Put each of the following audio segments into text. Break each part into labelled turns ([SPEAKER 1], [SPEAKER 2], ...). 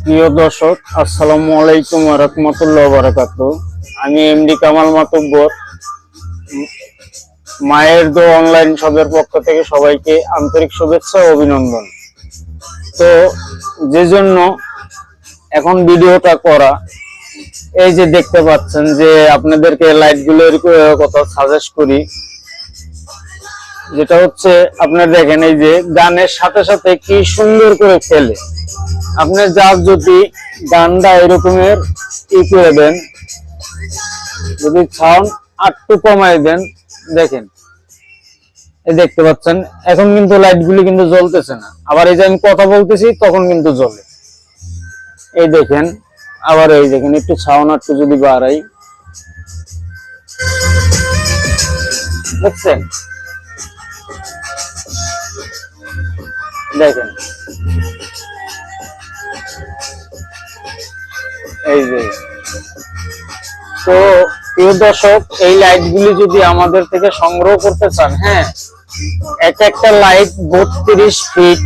[SPEAKER 1] প্রিয় দর্শক, আসসালামু আলাইকুম ওয়া রাহমাতুল্লাহি ওয়া বারাকাতুহু। আমি এমডি কামাল মাতব্বর, মায়ের দো অনলাইন শপের পক্ষ থেকে সবাইকে আন্তরিক শুভেচ্ছা ও অভিনন্দন। তো যে জন্য এখন ভিডিওটা করা, এই যে দেখতে পাচ্ছেন যে আপনাদেরকে লাইটগুলোর কথা সাজেস্ট করি, যেটা হচ্ছে আপনারা দেখেন এই যে গানের সাথে সাথে কি সুন্দর করে খেলে। আপনি যার যদি গানটা এরকমের করে দেন, যদি সাউন্ড একটু কমাই দেন, দেখেন এই দেখতে পাচ্ছেন এখন কিন্তু লাইটগুলি কিন্তু জ্বলতেছে না। আবার এই যে আমি কথা বলতেছি তখন কিন্তু জ্বলে। এই দেখেন, আবার এই দেখেন একটু সাউন্ড একটু যদি বাড়াই, দেখছেন? দেখেন এই যে। তো প্রিয় দর্শক, এই লাইটগুলি যদি আমাদের থেকে সংগ্রহ করতে চান, হ্যাঁ, এক একটা লাইট 32 ফিট,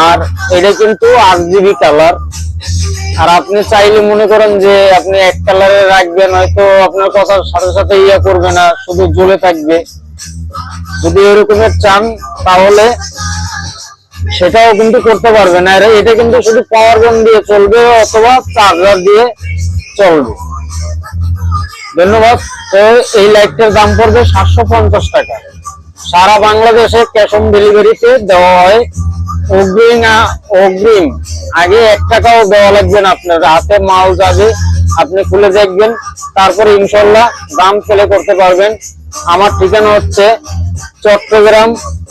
[SPEAKER 1] আর এটা কিন্তু RGB কালার। আর আপনি চাইলে মনে করেন যে আপনি এক কালারে রাখবেন, হয়তো আপনার কথার সাথে সাথে ইয়া করবে না, শুধু জ্বলে থাকবে। যদি এরকমের চান তাহলে সেটাও কিন্তু করতে পারবেন। আর এটা কিন্তু শুধু পাওয়ার ব্যাংক দিয়ে চলবে অথবা চার্জার দিয়ে চলবে। ধন্যবাদ। তো এই লাইটটার দাম পড়বে 750 টাকা। সারা বাংলাদেশে ক্যাশ অন ডেলিভারিতে দেওয়া হয়। অগ্রিম আগে 1 টাকাও দেওয়া লাগবে না, আপনার হাতে মাল যাবে, আপনি খুলে দেখবেন, তারপরে ইনশাল্লাহ দাম ফেলে করতে পারবেন। আমার ঠিকানা হচ্ছে চট্টগ্রাম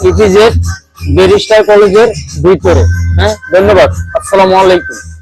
[SPEAKER 1] ইপিজেড ব্যারিস্টার কলেজের ভিতরে। হ্যাঁ, ধন্যবাদ। আসসালামু আলাইকুম।